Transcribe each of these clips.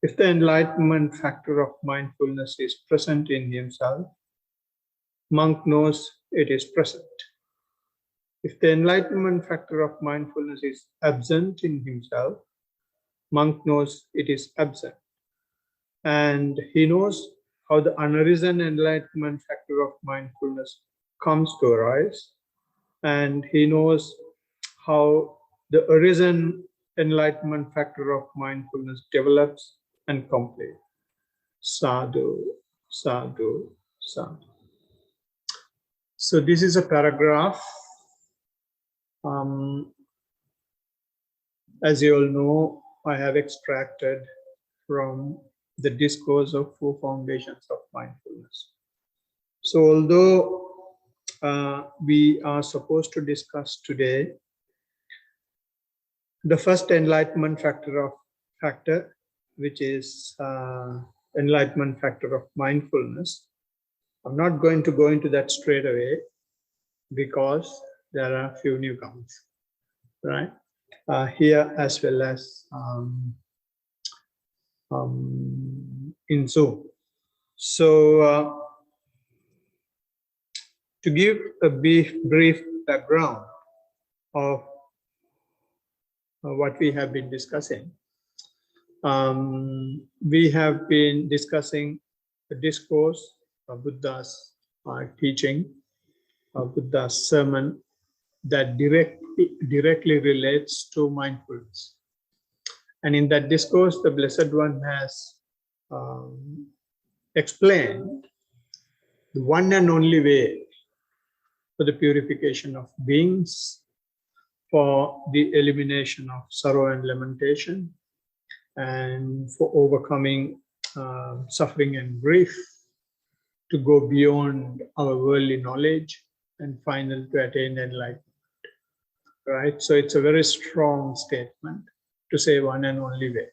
If the enlightenment factor of mindfulness is present in himself, monk knows it is present. If the enlightenment factor of mindfulness is absent in himself, monk knows it is absent. And he knows how the unarisen enlightenment factor of mindfulness comes to arise. And he knows how the arisen enlightenment factor of mindfulness develops and completes. Sadhu, sadhu, sadhu. So this is a paragraph. As you all know, I have extracted from the discourse of Four Foundations of Mindfulness. So although we are supposed to discuss today the first enlightenment factor, which is enlightenment factor of mindfulness, I'm not going to go into that straight away because there are a few newcomers, right? Here as well as in Zoom. So to give a brief background of what we have been discussing, we have been discussing the discourse of Buddha's teaching, of Buddha's sermon that directly relates to mindfulness. And in that discourse, the Blessed One has explained the one and only way for the purification of beings, for the elimination of sorrow and lamentation, and for overcoming suffering and grief, to go beyond our worldly knowledge and finally to attain enlightenment. Right? So it's a very strong statement to say one and only way.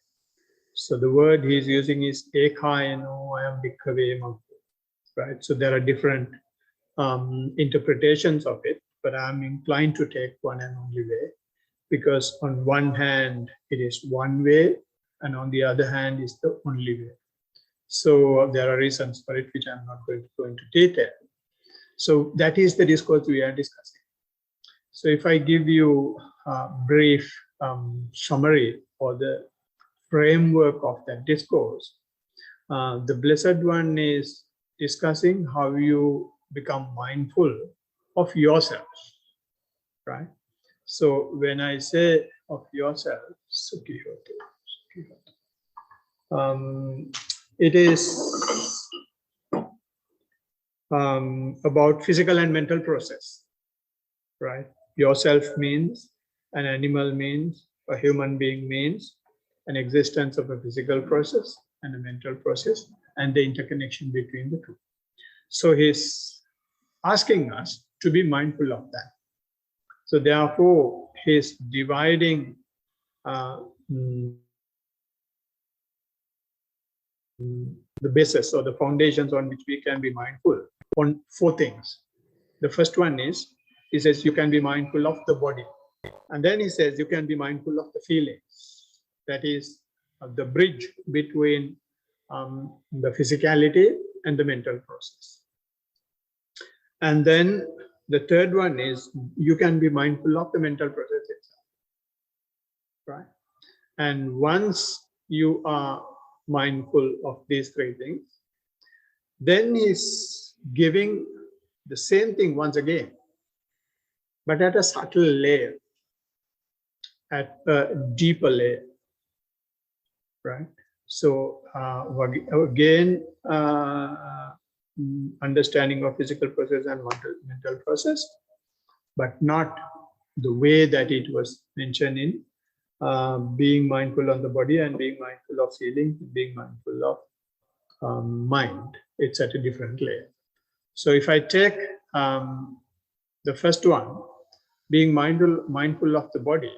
So the word he's using is ekayano ayam bhikkhave maggo. Right? So there are different interpretations of it, but I'm inclined to take one and only way, because on one hand it is one way, and on the other hand is the only way. So there are reasons for it which I'm not going to go into detail. So that is the discourse we are discussing. So if I give you a brief summary or the framework of that discourse, the Blessed One is discussing how you become mindful of yourself, right? So when I say of yourself, it is about physical and mental process, right? Yourself means an animal, means a human being, means an existence of a physical process and a mental process and the interconnection between the two. So he's asking us to be mindful of that. So therefore, he's dividing the basis or the foundations on which we can be mindful on four things. The first one is, he says you can be mindful of the body. And then he says you can be mindful of the feelings. That is the bridge between the physicality and the mental process. And then the third one is you can be mindful of the mental process itself, right? And once you are mindful of these three things, then he's giving the same thing once again, but at a subtle layer, at a deeper layer, right? So again, understanding of physical process and mental process, but not the way that it was mentioned in being mindful on the body and being mindful of feeling, being mindful of mind. It's at a different layer. So if I take the first one, being mindful of the body,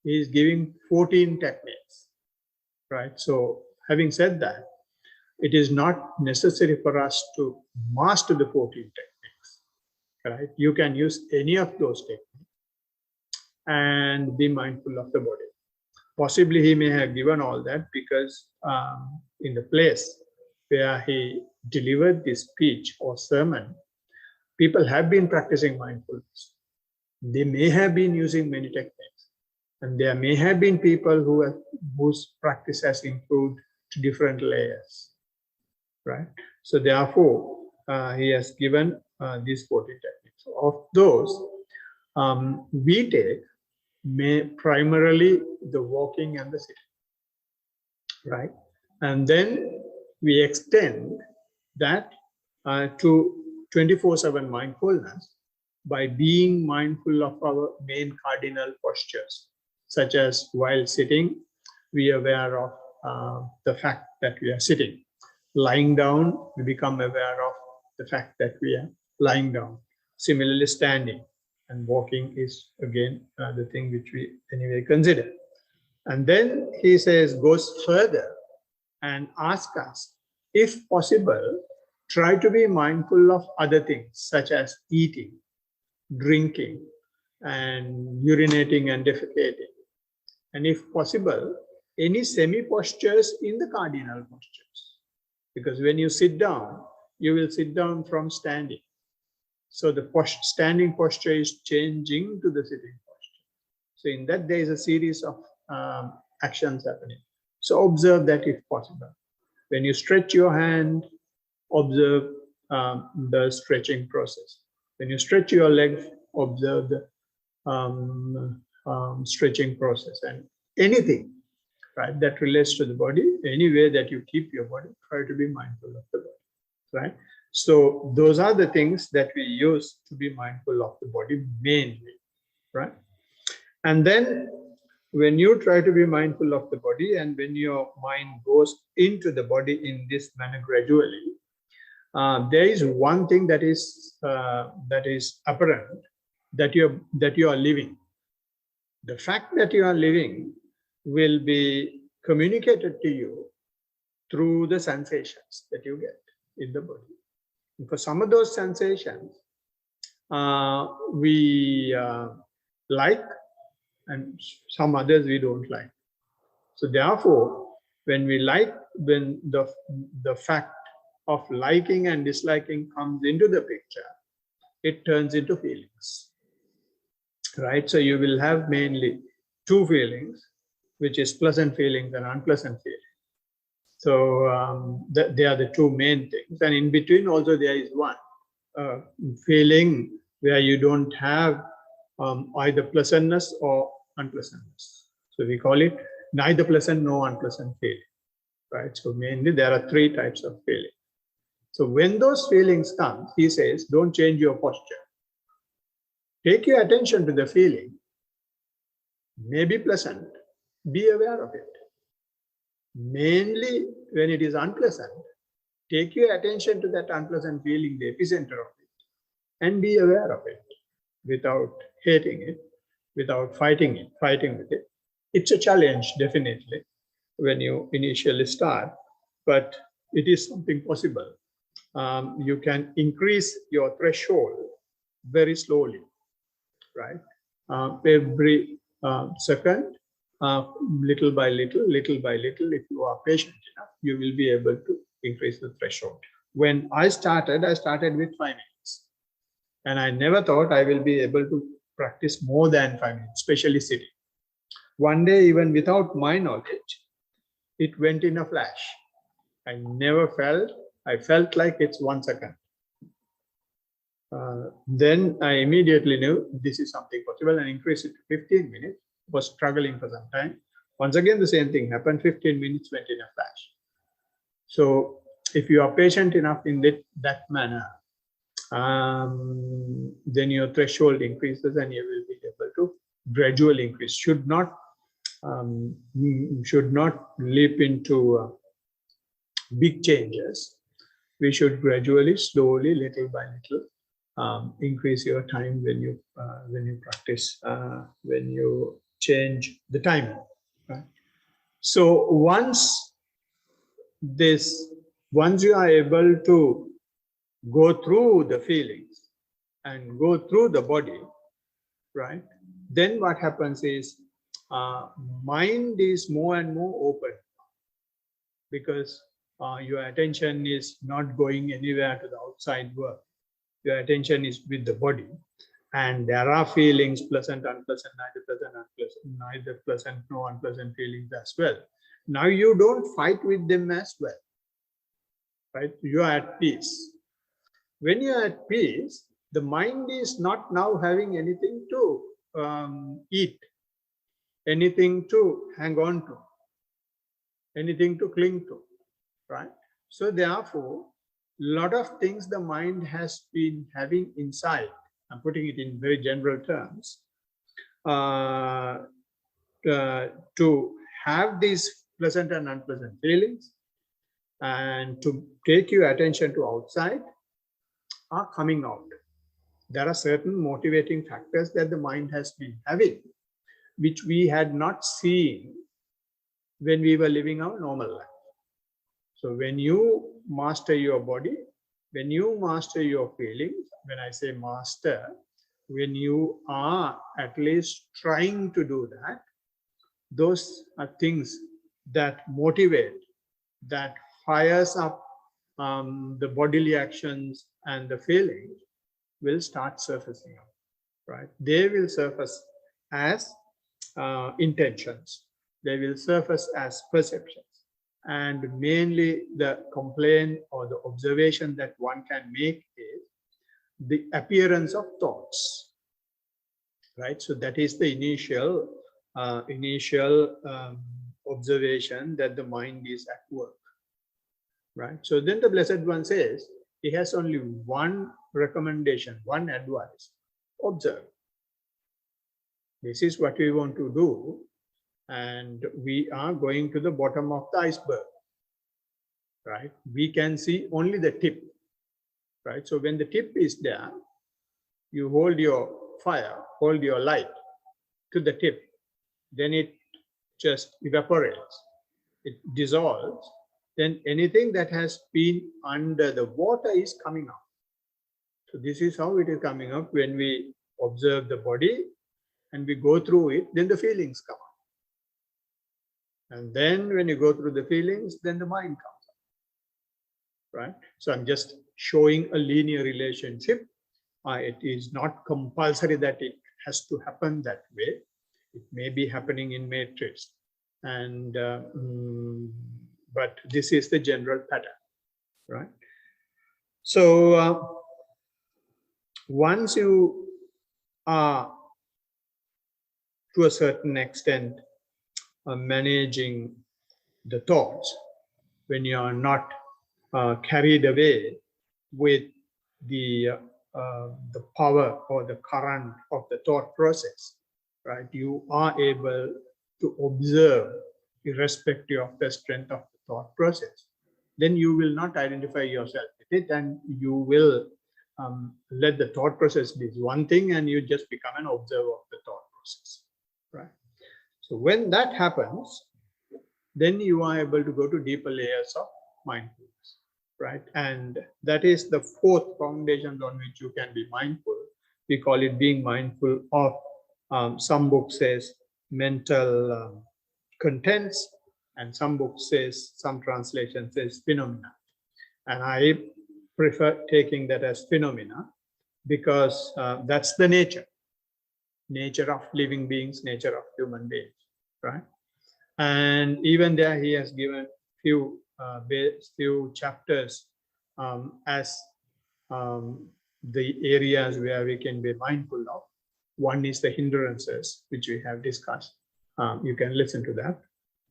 he is giving 14 techniques, right? So having said that, it is not necessary for us to master the 14 techniques, right? You can use any of those techniques and be mindful of the body. Possibly he may have given all that because in the place where he delivered this speech or sermon, people have been practicing mindfulness. They may have been using many techniques, and there may have been people whose practice has improved to different layers, right? So therefore, he has given these 40 techniques. Of those, we take primarily the walking and the sitting, right? And then we extend that to 24/7 mindfulness by being mindful of our main cardinal postures, such as while sitting, we are aware of the fact that we are sitting. Lying down, we become aware of the fact that we are lying down. Similarly, standing and walking is again the thing which we anyway consider. And then he says, goes further and asks us, if possible, try to be mindful of other things such as eating, drinking, and urinating and defecating. And if possible, any semi-postures in the cardinal postures. Because when you sit down, you will sit down from standing. So the standing posture is changing to the sitting posture. So in that, there is a series of actions happening. So observe that if possible. When you stretch your hand, observe the stretching process. When you stretch your legs, observe the stretching process. And anything, right, that relates to the body, any way that you keep your body, try to be mindful of the body, right? So those are the things that we use to be mindful of the body mainly, right? And then when you try to be mindful of the body and when your mind goes into the body in this manner gradually, there is one thing that is apparent, that you are living. The fact that you are living will be communicated to you through the sensations that you get in the body. And for some of those sensations, we like, and some others we don't like. So therefore, when the fact of liking and disliking comes into the picture, it turns into feelings, right? So you will have mainly two feelings, which is pleasant feelings and unpleasant feelings. So they are the two main things. And in between also there is one feeling where you don't have either pleasantness or unpleasantness. So we call it neither pleasant nor unpleasant feeling, right? So mainly there are three types of feeling. So when those feelings come, he says, don't change your posture. Take your attention to the feeling. May be pleasant. Be aware of it. Mainly when it is unpleasant, take your attention to that unpleasant feeling, the epicenter of it, and be aware of it without hating it, without fighting with it. It's a challenge, definitely, when you initially start, but it is something possible. You can increase your threshold very slowly, right? Every second, little by little, if you are patient enough, you will be able to increase the threshold. When I started with 5 minutes. And I never thought I will be able to practice more than 5 minutes, especially sitting. One day, even without my knowledge, it went in a flash. I felt like it's 1 second. Then I immediately knew this is something possible and increased it to 15 minutes. Was struggling for some time. Once again, the same thing happened. 15 minutes went in a flash. So if you are patient enough in that manner, then your threshold increases and you will be able to gradually increase. Should not leap into big changes. We should gradually, slowly, little by little, increase your time when you practice, when you change the time. Right? So once you are able to go through the feelings and go through the body, right? Then what happens is mind is more and more open, because your attention is not going anywhere to the outside world. Your attention is with the body, and there are feelings, pleasant, unpleasant, neither pleasant nor unpleasant feelings as well. Now you don't fight with them as well, right? You are at peace. When you are at peace, the mind is not now having anything to eat, anything to hang on to, anything to cling to, right? So therefore, a lot of things the mind has been having inside, I'm putting it in very general terms, to have these pleasant and unpleasant feelings and to take your attention to outside are coming out. There are certain motivating factors that the mind has been having, which we had not seen when we were living our normal life. So when you master your body, when you master your feelings, when I say master, when you are at least trying to do that, those are things that motivate, that fires up the bodily actions and the feelings will start surfacing up, right? They will surface as intentions. They will surface as perceptions. And mainly the complaint or the observation that one can make is the appearance of thoughts, right? So that is the initial observation that the mind is at work, right? So then the Blessed One says, he has only one recommendation, one advice: observe. This is what we want to do, and we are going to the bottom of the iceberg, right? We can see only the tip, right? So when the tip is there, you hold your fire, hold your light to the tip, then it just evaporates, it dissolves, then anything that has been under the water is coming up. So this is how it is coming up. When we observe the body and we go through it, then the feelings come up. And then when you go through the feelings, then the mind comes up, right? So I'm just showing a linear relationship. It is not compulsory that it has to happen that way. It may be happening in matrix, and but this is the general pattern, right? So once you are to a certain extent managing the thoughts, when you are not carried away with the power or the current of the thought process, right? You are able to observe irrespective of the strength of the thought process. Then you will not identify yourself with it, and you will let the thought process be one thing, and you just become an observer of the thought process, right? So when that happens, then you are able to go to deeper layers of mindfulness, right? And that is the fourth foundation on which you can be mindful. We call it being mindful of, some books says mental contents, and some books says, some translation says phenomena. And I prefer taking that as phenomena, because that's the nature of living beings, nature of human beings, right? And even there he has given few chapters as the areas where we can be mindful of. One is the hindrances, which we have discussed. You can listen to that.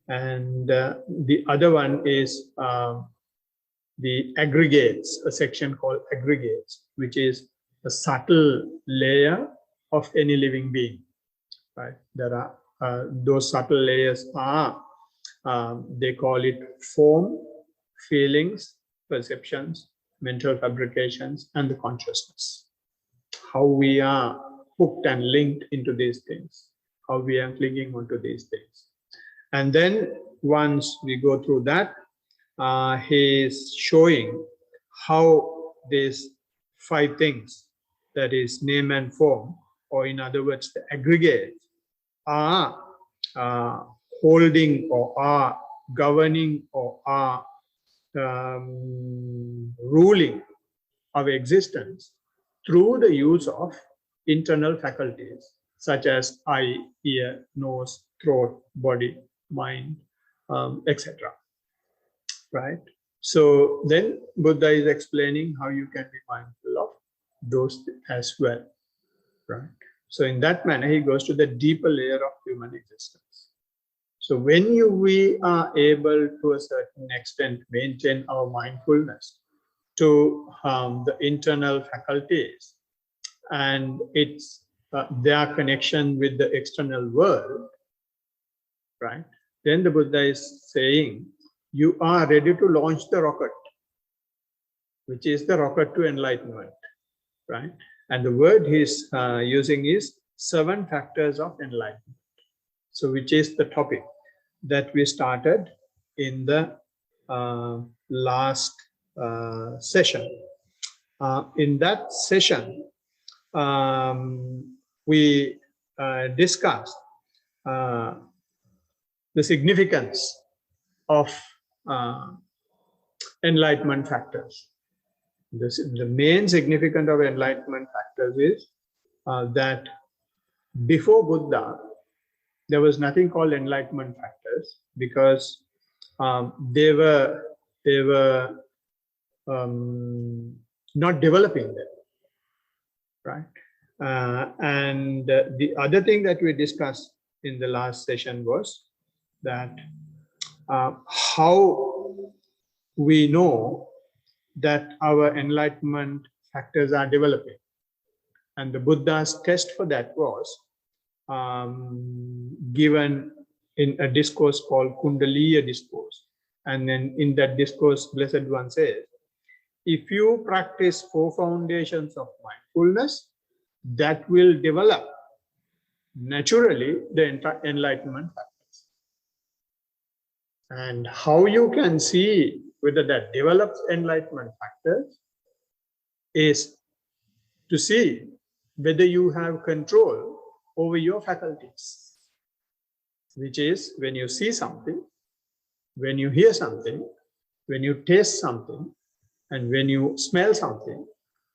And the other one is the aggregates, a section called aggregates, which is a subtle layer of any living being, right? There are those subtle layers are, they call it form, feelings, perceptions, mental fabrications, and the consciousness. How we are hooked and linked into these things, how we are clinging onto these things. And then once we go through that, he is showing how these five things, that is name and form, or in other words, the aggregate, are holding or are governing or are ruling our existence through the use of internal faculties such as eye, ear, nose, throat, body, mind, etc. Right? So then Buddha is explaining how you can be mindful of those as well. Right? So in that manner, he goes to the deeper layer of human existence. So when we are able to a certain extent maintain our mindfulness to the internal faculties and its their connection with the external world, right? Then the Buddha is saying, you are ready to launch the rocket, which is the rocket to enlightenment, right? And the word he's using is 7 factors of enlightenment. So which is the topic that we started in the last session. In that session, we discussed the significance of enlightenment factors. The main significance of enlightenment factors is that before Buddha, there was nothing called enlightenment factors because they were not developing them, right? And the other thing that we discussed in the last session was that how we know that our enlightenment factors are developing. And the Buddha's test for that was given in a discourse called Kundaliya discourse. And then in that discourse, Blessed One says, if you practice 4 foundations of mindfulness, that will develop naturally the enlightenment factors. And how you can see whether that develops enlightenment factors is to see whether you have control over your faculties, which is when you see something, when you hear something, when you taste something, and when you smell something,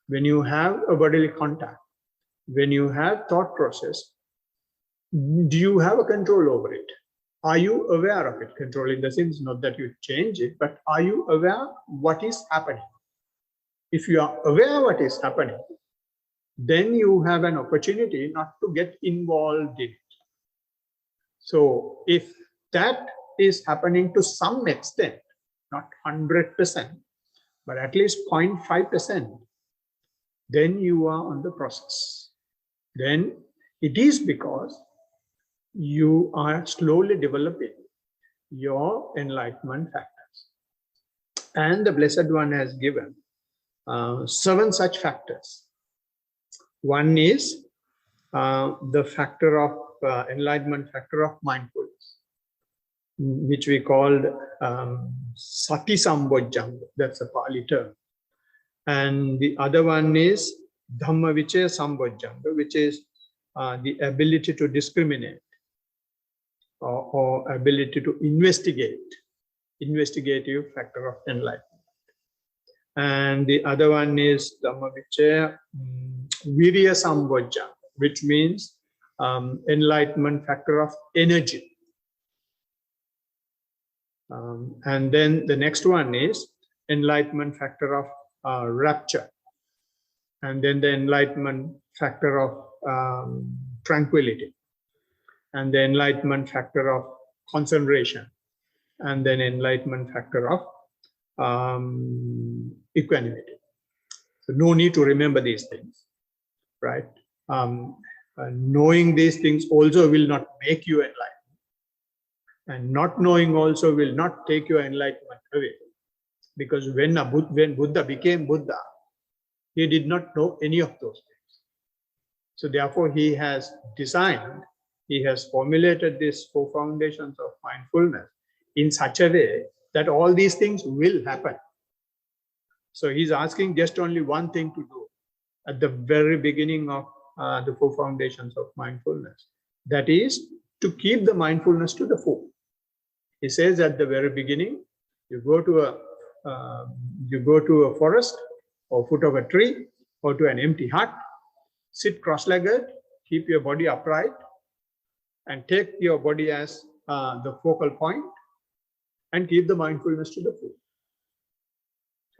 when you have a bodily contact, when you have thought process, do you have a control over it? Are you aware of it? Control in the sense not that you change it, but are you aware what is happening? If you are aware what is happening, then you have an opportunity not to get involved in it. So if that is happening to some extent, not 100%, but at least 0.5%, then you are on the process. Then it is because you are slowly developing your enlightenment factors. And the Blessed One has given 7 such factors. One is the factor of enlightenment factor of mindfulness, which we called Sati Sambojjhanga. That's a Pali term. And the other one is Dhamma Vichaya Sambojjhanga, which is the ability to discriminate or ability to investigate, investigative factor of enlightenment. And the other one is Dhamma Vichaya Virya Sambojjhanga, which means enlightenment factor of energy. And then the next one is enlightenment factor of rapture. And then the enlightenment factor of tranquility. And the enlightenment factor of concentration. And then enlightenment factor of equanimity. So no need to remember these things, right? Knowing these things also will not make you enlightened. And not knowing also will not take your enlightenment away. Because when Buddha became Buddha, he did not know any of those things. So therefore he has designed, he has formulated these 4 foundations of mindfulness in such a way that all these things will happen. So he's asking just only one thing to do at the very beginning of the 4 foundations of mindfulness. That is to keep the mindfulness to the full. He says at the very beginning, you go to a forest or foot of a tree or to an empty hut, sit cross-legged, keep your body upright, and take your body as the focal point, and keep the mindfulness to the full.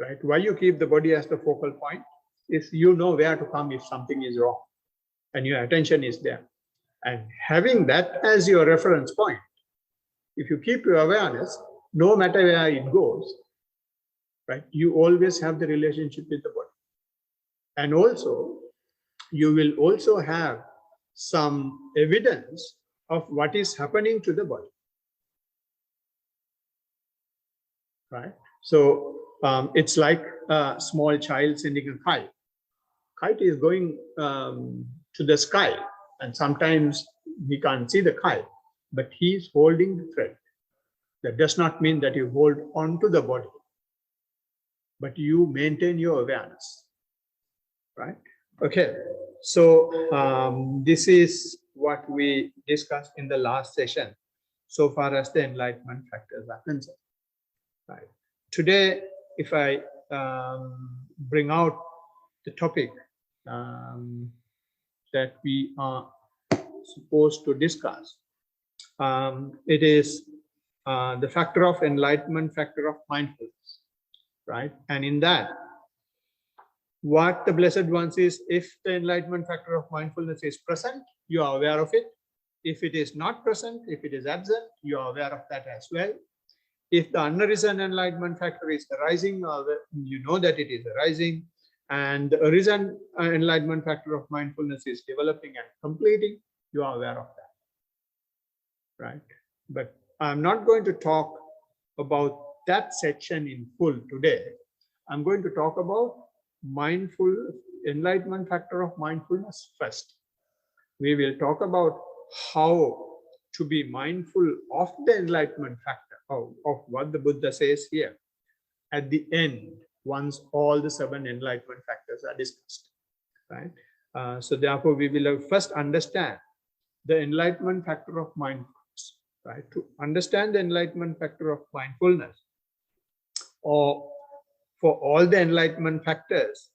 Right? Why you keep the body as the focal point is you know where to come if something is wrong, and your attention is there. And having that as your reference point, if you keep your awareness, no matter where it goes, right, you always have the relationship with the body. And also, you will also have some evidence of what is happening to the body. Right? So it's like a small child sending a kite. Kite is going to the sky, and sometimes he can't see the kite, but he is holding the thread. That does not mean that you hold onto the body, but you maintain your awareness. Right? Okay. So this is what we discussed in the last session, so far as the enlightenment factors are concerned. Right. Today, if I bring out the topic that we are supposed to discuss, it is the factor of enlightenment, factor of mindfulness, right? And in that, what the Blessed One is, if the enlightenment factor of mindfulness is present, you are aware of it. If it is not present, if it is absent, you are aware of that as well. If the unarisen enlightenment factor is arising, you know that it is arising, and the arisen enlightenment factor of mindfulness is developing and completing, you are aware of that, right? But I'm not going to talk about that section in full today. I'm going to talk about mindful enlightenment factor of mindfulness first. We will talk about how to be mindful of the enlightenment factor of what the Buddha says here at the end, once all the 7 enlightenment factors are discussed, right? So therefore, we will first understand the enlightenment factor of mindfulness, right? To understand the enlightenment factor of mindfulness, or for all the enlightenment factors,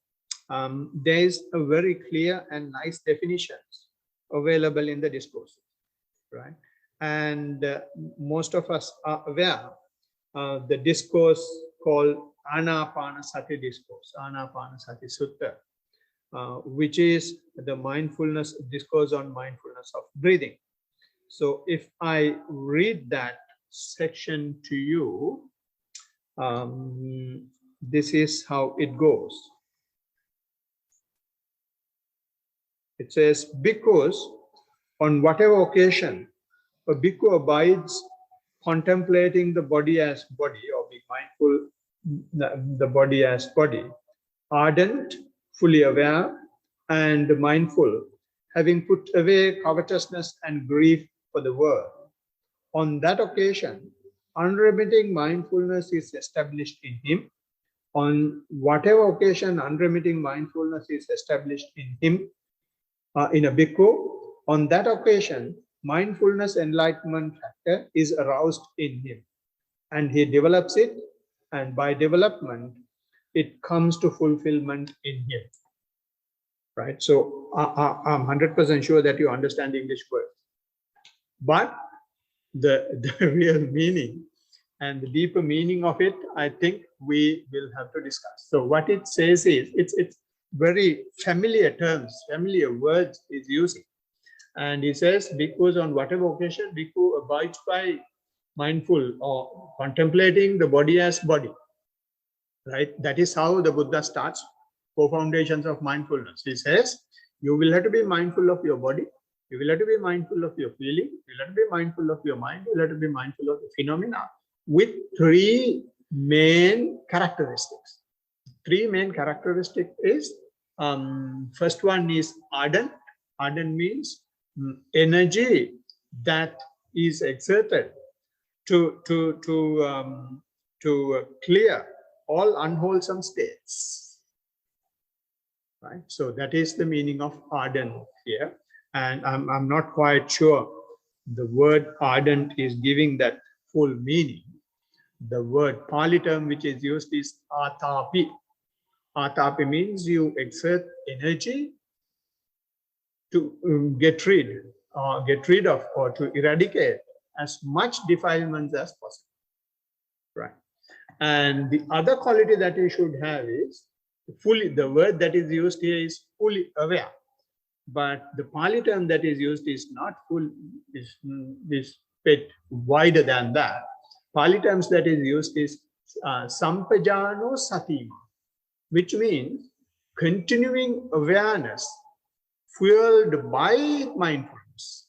there is a very clear and nice definitions available in the discourses, right? And most of us are aware of the discourse called Anapanasati discourse, Anapanasati Sutta, which is the mindfulness discourse on mindfulness of breathing. So if I read that section to you, this is how it goes. It says, because on whatever occasion a bhikkhu abides contemplating the body as body, or being mindful the body as body, ardent, fully aware, and mindful, having put away covetousness and grief for the world. On that occasion, unremitting mindfulness is established in him. On whatever occasion unremitting mindfulness is established in him, in a bhikkhu, on that occasion, mindfulness enlightenment factor is aroused in him, and he develops it, and by development, it comes to fulfillment in him. Right? So I'm 100% sure that you understand English words. But the real meaning and the deeper meaning of it, I think we will have to discuss. So what it says is, it's very familiar terms, familiar words is using. And he says, because on whatever occasion, bhikkhu abides by mindful or contemplating the body as body, right? That is how the Buddha starts, 4 foundations of mindfulness. He says, you will have to be mindful of your body, you will have to be mindful of your feeling, you will have to be mindful of your mind, you will have to be mindful of the phenomena, with 3 main characteristics. 3 main characteristics is, first one is ardent. Ardent means energy that is exerted to clear all unwholesome states, right? So that is the meaning of ardent here, and I'm not quite sure the word ardent is giving that full meaning. The word Pali term which is used is atapi. Atapi means you exert energy to get rid of or to eradicate as much defilements as possible. Right. And the other quality that you should have is fully, the word that is used here is fully aware. But the Pali term that is used is not full, is bit wider than that. Pali terms that is used is sampajano satima, which means continuing awareness fueled by mindfulness.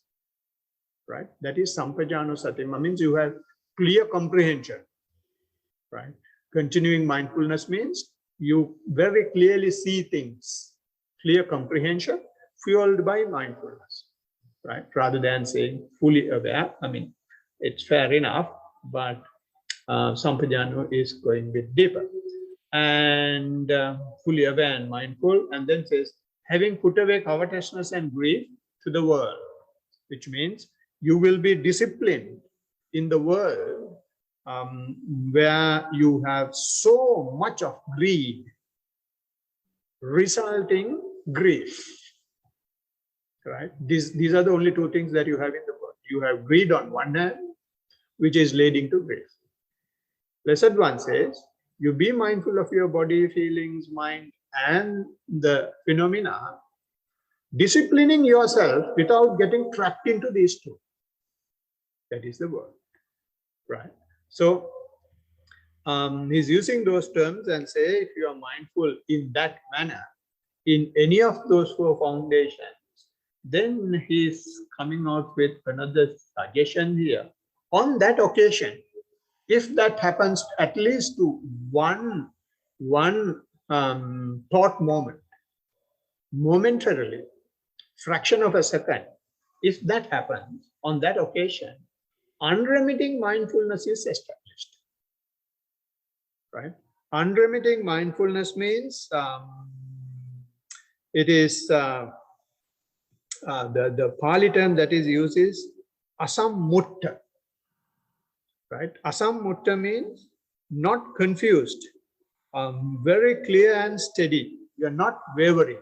Right? That is sampajano satima, means you have clear comprehension. Right? Continuing mindfulness means you very clearly see things, clear comprehension, fueled by mindfulness, right? Rather than saying fully aware. I mean, it's fair enough, but Sampajano is going a bit deeper. And fully aware and mindful, and then says, having put away covetousness and greed to the world, which means you will be disciplined in the world where you have so much of greed, resulting grief. Right? These are the only two things that you have in the world. You have greed on one hand, which is leading to grief. Blessed One says, you be mindful of your body, feelings, mind, and the phenomena, disciplining yourself without getting trapped into these two. That is the word. Right? So, he's using those terms and say, if you are mindful in that manner, in any of those four foundations, then he's coming out with another suggestion here. On that occasion, if that happens at least to one thought moment, momentarily, fraction of a second, if that happens on that occasion, unremitting mindfulness is established. Right? Unremitting mindfulness means it is the Pali term that is used is asammutta. Right? Asammutta means not confused, very clear and steady. You are not wavering.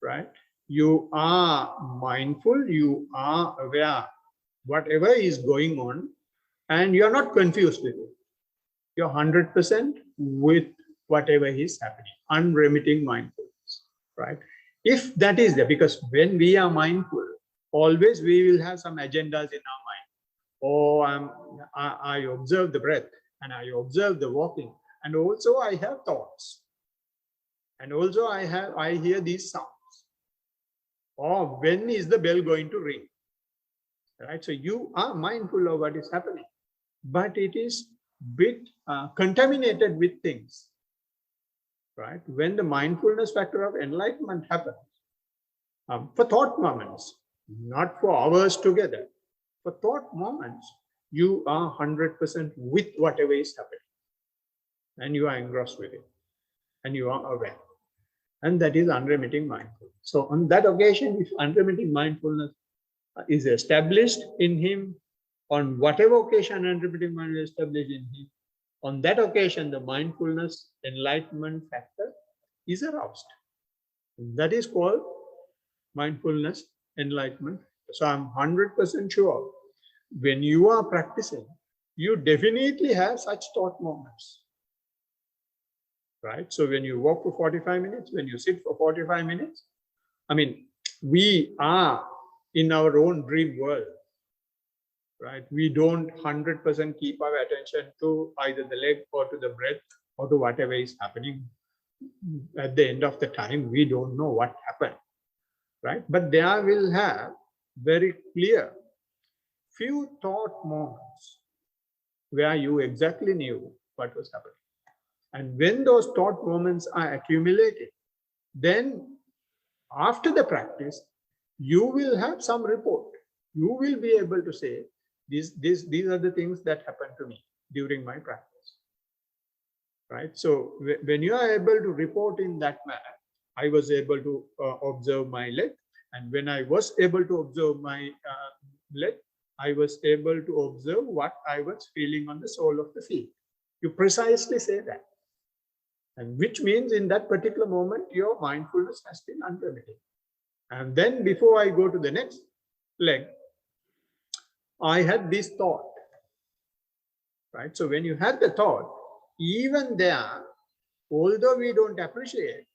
Right? You are mindful, you are aware, whatever is going on, and you are not confused with it. You're 100% with whatever is happening. Unremitting mindfulness. Right? If that is there, because when we are mindful, always we will have some agendas in our mind. Oh, I observe the breath, and I observe the walking, and also I have thoughts, and also I hear these sounds. Or when is the bell going to ring? Right? So you are mindful of what is happening, but it is bit contaminated with things. Right? When the mindfulness factor of enlightenment happens, for thought moments, not for hours together, for thought moments, you are 100% with whatever is happening. And you are engrossed with it. And you are aware. And that is unremitting mindfulness. So on that occasion, if unremitting mindfulness is established in him, on whatever occasion unremitting mindfulness is established in him, on that occasion, the mindfulness enlightenment factor is aroused. That is called mindfulness enlightenment. So I'm 100% sure when you are practicing, you definitely have such thought moments. Right? So when you walk for 45 minutes, when you sit for 45 minutes, I mean, we are in our own dream world. Right? We don't 100% keep our attention to either the leg or to the breath or to whatever is happening. At the end of the time, we don't know what happened. Right? But there will have very clear few thought moments where you exactly knew what was happening. And when those thought moments are accumulated, then after the practice, you will have some report. You will be able to say, these are the things that happened to me during my practice. Right? So when you are able to report in that manner, I was able to observe my leg. And when I was able to observe my leg, I was able to observe what I was feeling on the sole of the feet. You precisely say that. And which means in that particular moment, your mindfulness has been unremitting. And then before I go to the next leg, I had this thought, right? So when you had the thought, even there, although we don't appreciate,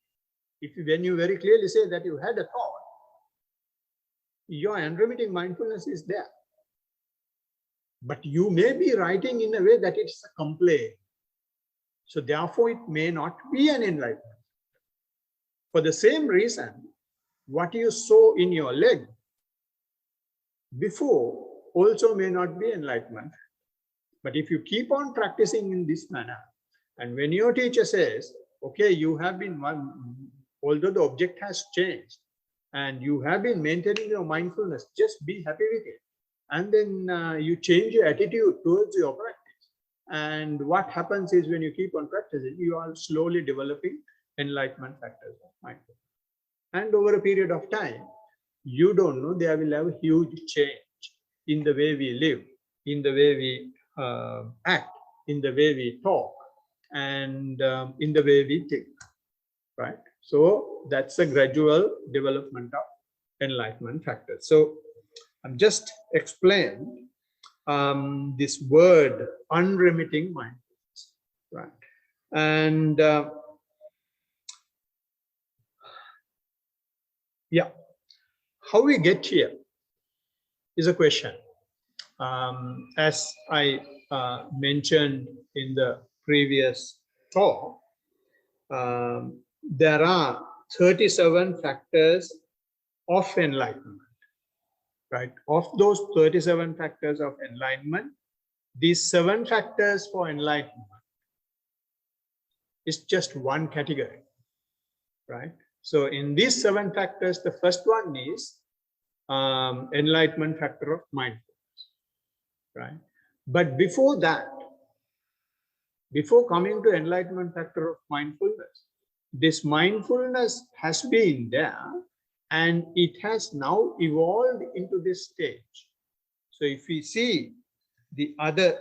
when you very clearly say that you had a thought, your unremitting mindfulness is there. But you may be writing in a way that it's a complaint. So therefore, it may not be an enlightenment. For the same reason, what you saw in your leg before also may not be enlightenment. But if you keep on practicing in this manner, and when your teacher says, okay, you have been although the object has changed, and you have been maintaining your mindfulness, just be happy with it. And then you change your attitude towards your practice. And what happens is when you keep on practicing, you are slowly developing enlightenment factors of mindfulness. And over a period of time, you don't know, there will have a huge change in the way we live, in the way we act, in the way we talk, and in the way we think, right? So that's a gradual development of enlightenment factors. So I'm just explained this word unremitting mindfulness, right? And yeah, how we get here is a question. As I mentioned in the previous talk, there are 37 factors of enlightenment, right? Of those 37 factors of enlightenment, these 7 factors for enlightenment is just one category, right? So in these 7 factors, the first one is enlightenment factor of mindfulness, right? But before that, before coming to enlightenment factor of mindfulness, this mindfulness has been there and it has now evolved into this stage. So if we see the other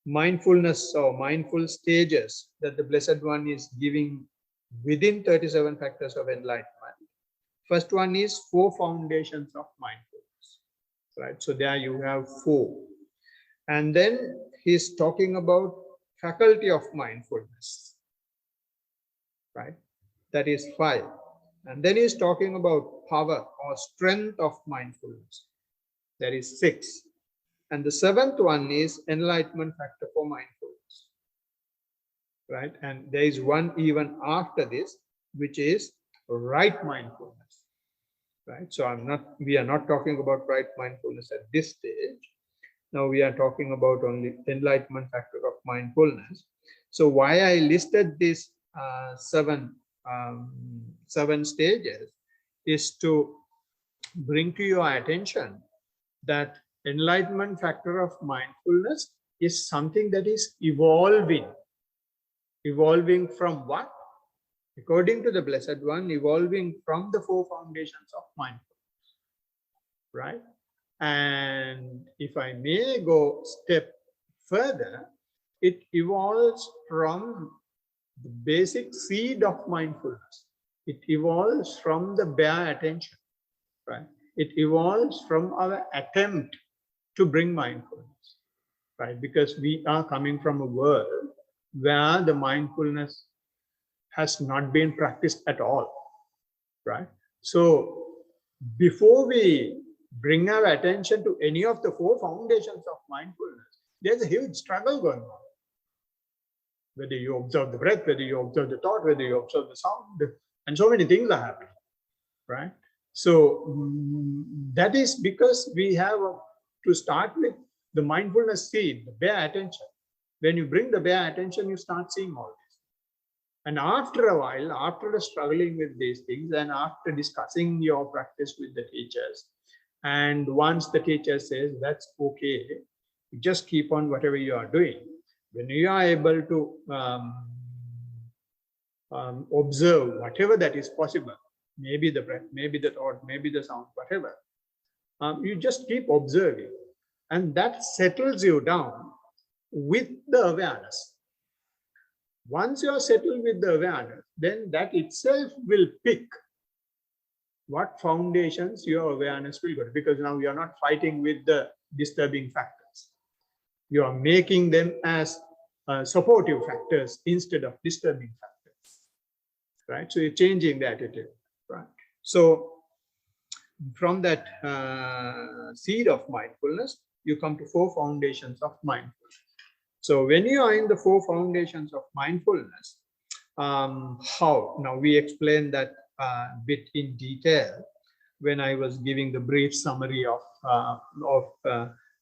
mindfulness or mindful stages that the Blessed One is giving within 37 factors of enlightenment, first one is 4 foundations of mindfulness, right? So there you have 4. And then he's talking about faculty of mindfulness, right? That is 5. And then he's talking about power or strength of mindfulness. That is 6. And the 7th one is enlightenment factor for mindfulness, right? And there is one even after this, which is right mindfulness, right? So we are not talking about right mindfulness at this stage. Now we are talking about only enlightenment factor of mindfulness. So why I listed these 7 stages is to bring to your attention that enlightenment factor of mindfulness is something that is evolving. Evolving from what? According to the Blessed One, evolving from the 4 foundations of mindfulness, right? And if I may go step further, it evolves from the basic seed of mindfulness. It evolves from the bare attention, right? It evolves from our attempt to bring mindfulness, right? Because we are coming from a world where the mindfulness has not been practiced at all, right? So before we bring our attention to any of the 4 foundations of mindfulness, there's a huge struggle going on. Whether you observe the breath, whether you observe the thought, whether you observe the sound, and so many things are happening, right? So that is because we have to start with the mindfulness seed, the bare attention. When you bring the bare attention, you start seeing all this. And after a while, after struggling with these things and after discussing your practice with the teachers, and once the teacher says, that's okay, you just keep on whatever you are doing. When you are able to observe whatever that is possible, maybe the breath, maybe the thought, maybe the sound, whatever. You just keep observing, and that settles you down with the awareness. Once you are settled with the awareness, then that itself will pick what foundations your awareness will go to, because now you are not fighting with the disturbing factors. You are making them as supportive factors instead of disturbing factors, right? So you're changing the attitude, right? So from that seed of mindfulness, you come to 4 foundations of mindfulness. So when you are in the 4 foundations of mindfulness, how? Now we explained that bit in detail when I was giving the brief summary of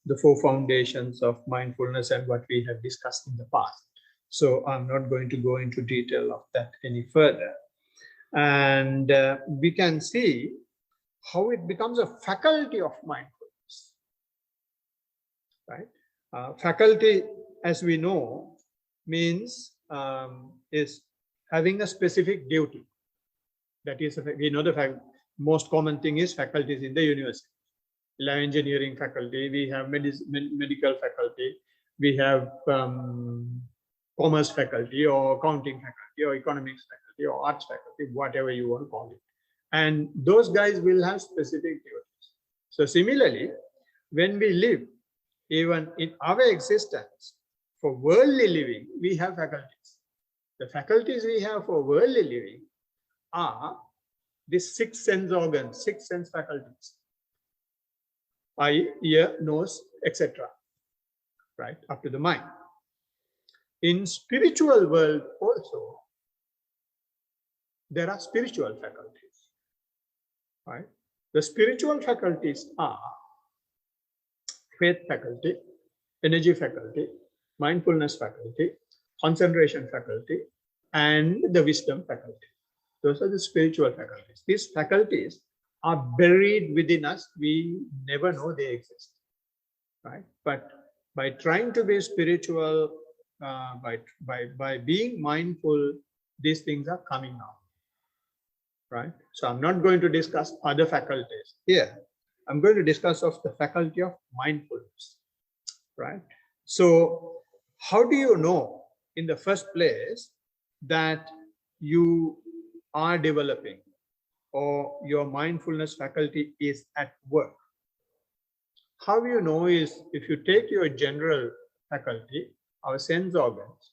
the 4 foundations of mindfulness and what we have discussed in the past. So I'm not going to go into detail of that any further. And we can see how it becomes a faculty of mindfulness, right? Faculty, as we know, means is having a specific duty. That is, we know the fact, most common thing is faculties in the university. We have engineering faculty, we have medical faculty, we have commerce faculty, or accounting faculty, or economics faculty, or arts faculty, whatever you want to call it. And those guys will have specific duties. So similarly, when we live, even in our existence, for worldly living, we have faculties. The faculties we have for worldly living are these 6 sense organs, 6 sense faculties: eye, ear, nose, etc. Right, up to the mind. In spiritual world also, there are spiritual faculties. Right? The spiritual faculties are faith faculty, energy faculty, mindfulness faculty, concentration faculty, and the wisdom faculty. Those are the spiritual faculties. These faculties are buried within us. We never know they exist, right? But by trying to be spiritual, by being mindful, these things are coming out, right? So I'm not going to discuss other faculties here. I'm going to discuss of the faculty of mindfulness, right? So how do you know in the first place that you are developing or your mindfulness faculty is at work? How you know is if you take your general faculty, our sense organs,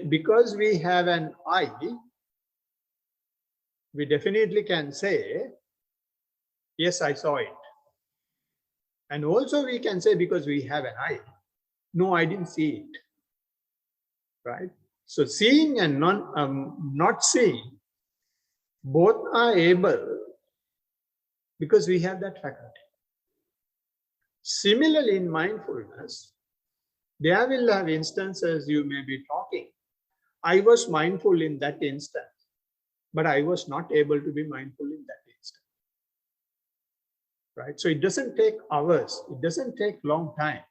because we have an eye, we definitely can say, yes, I saw it. And also we can say, because we have an eye, no, I didn't see it, right? So seeing and not seeing, both are able because we have that faculty. Similarly, in mindfulness, there will have instances you may be talking. I was mindful in that instant, but I was not able to be mindful in that instant. Right? So it doesn't take hours, it doesn't take long time.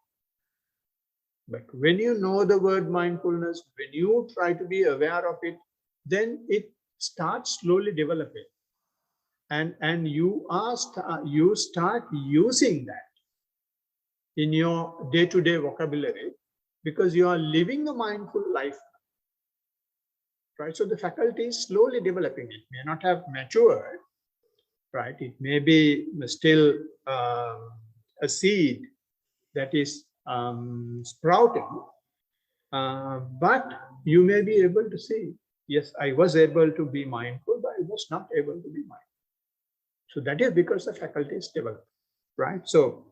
But when you know the word mindfulness, when you try to be aware of it, then it starts slowly developing. And you start using that in your day-to-day vocabulary because you are living a mindful life. Right? So the faculty is slowly developing. It may not have matured, right? It may be still a seed that is sprouting, but you may be able to see, yes, I was able to be mindful, but I was not able to be mindful. So that is because the faculty is developed, right? So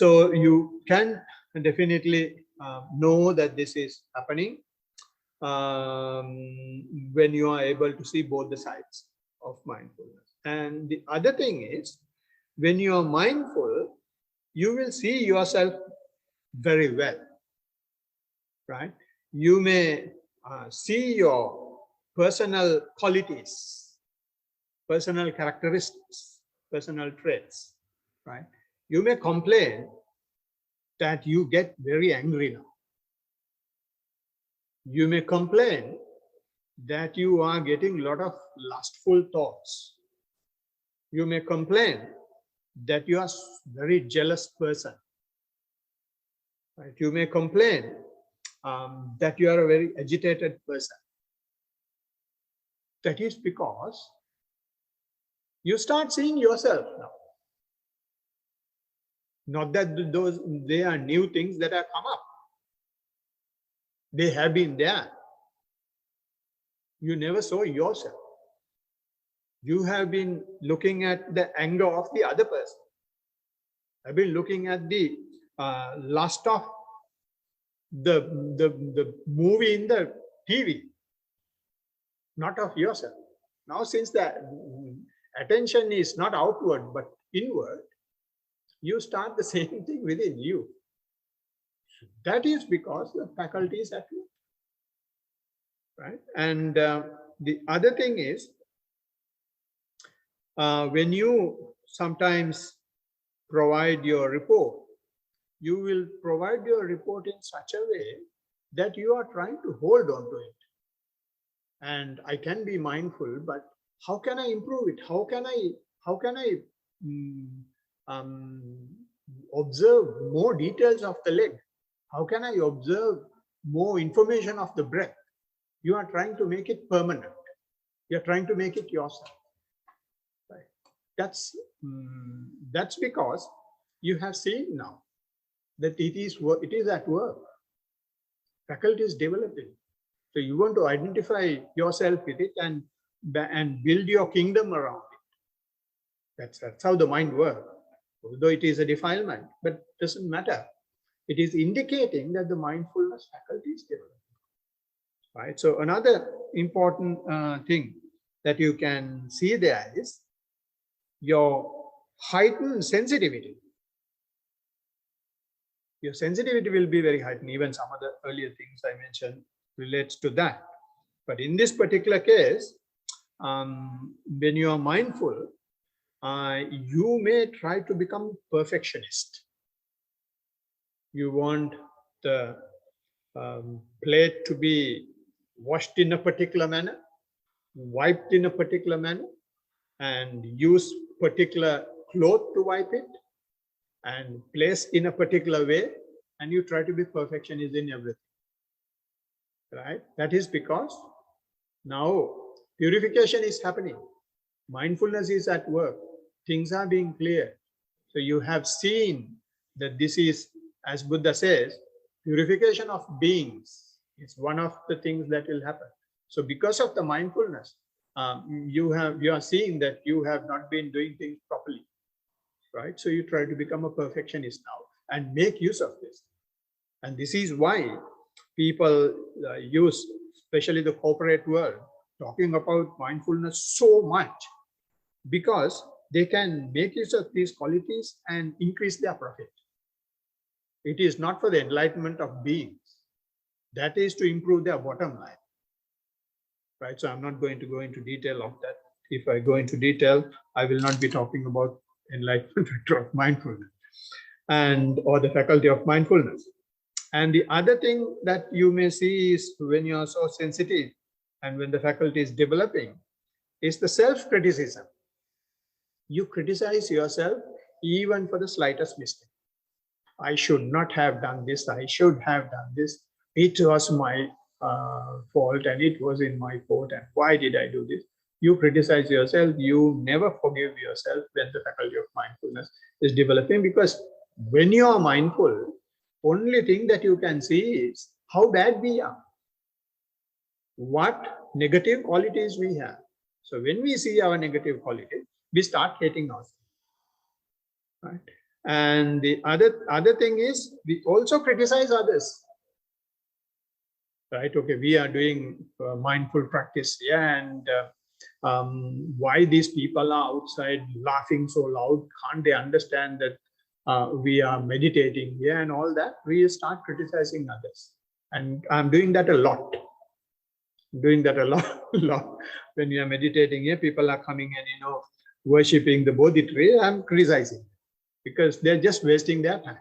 you can definitely know that this is happening when you are able to see both the sides of mindfulness. And the other thing is, when you are mindful, you will see yourself very well, right? You may see your personal qualities, personal characteristics, personal traits, right? You may complain that you get very angry now. You may complain that you are getting a lot of lustful thoughts. You may complain that you are very jealous person. Right? You may complain that you are a very agitated person. That is because you start seeing yourself now. Not that they are new things that have come up. They have been there. You never saw yourself. You have been looking at the anger of the other person. I've been looking at the lust of the movie in the TV, not of yourself. Now, since the attention is not outward but inward, you start the same thing within you. That is because the faculty is at work, right? And the other thing is, when you sometimes provide your report, you will provide your report in such a way that you are trying to hold on to it. And I can be mindful, but how can I improve it? How can I observe more details of the leg? How can I observe more information of the breath? You are trying to make it permanent. You are trying to make it yourself. Right? That's because you have seen now that it is at work. Faculty is developing. So you want to identify yourself with it and build your kingdom around it. That's how the mind works. Although it is a defilement, but it doesn't matter. It is indicating that the mindfulness faculty is developing. Right. So another important thing that you can see there is your heightened sensitivity. Your sensitivity will be very heightened. Even some of the earlier things I mentioned relates to that. But in this particular case, when you are mindful, you may try to become perfectionist. You want the plate to be washed in a particular manner, wiped in a particular manner, and use particular cloth to wipe it, and place in a particular way, and you try to be perfectionist in everything. Right? That is because now purification is happening. Mindfulness is at work. Things are being cleared. So you have seen that this is, as Buddha says, purification of beings. It's one of the things that will happen. So because of the mindfulness, you are seeing that you have not been doing things properly. Right? So you try to become a perfectionist now and make use of this. And this is why people use, especially the corporate world, talking about mindfulness so much, because they can make use of these qualities and increase their profit. It is not for the enlightenment of beings. That is to improve their bottom line. Right? So I'm not going to go into detail of that. If I go into detail, I will not be talking about enlightenment of mindfulness or the faculty of mindfulness. And the other thing that you may see is when you are so sensitive and when the faculty is developing is the self-criticism. You criticize yourself even for the slightest mistake. I should not have done this. I should have done this. It was my fault and it was in my fault. And why did I do this? You criticize yourself. You never forgive yourself when the faculty of mindfulness is developing, because when you are mindful, only thing that you can see is how bad we are, what negative qualities we have. So when we see our negative qualities, we start hating ourselves. Right? And the other thing is we also criticize others. Right? Okay, we are doing mindful practice, yeah, and why these people are outside laughing so loud? Can't they understand that we are meditating here and all that? We start criticizing others, and I'm doing that a lot. Doing that a lot. When we are meditating here, people are coming and worshipping the Bodhi tree. I'm criticizing because they're just wasting their time.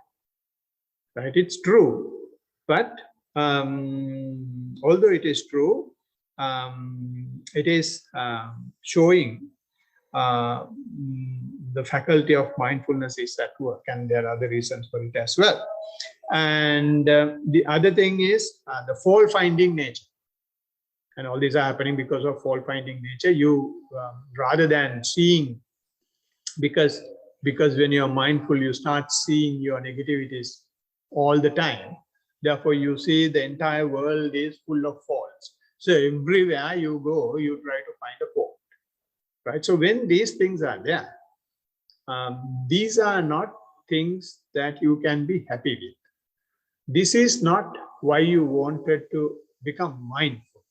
Right? It's true, but although it is true, it is showing the faculty of mindfulness is at work, and there are other reasons for it as well. And the other thing is the fault finding nature. And all these are happening because of fault finding nature. You rather than seeing, because when you're mindful, you start seeing your negativities all the time. Therefore, you see the entire world is full of faults. So everywhere you go, you try to find a fault, right? So when these things are there, these are not things that you can be happy with. This is not why you wanted to become mindful,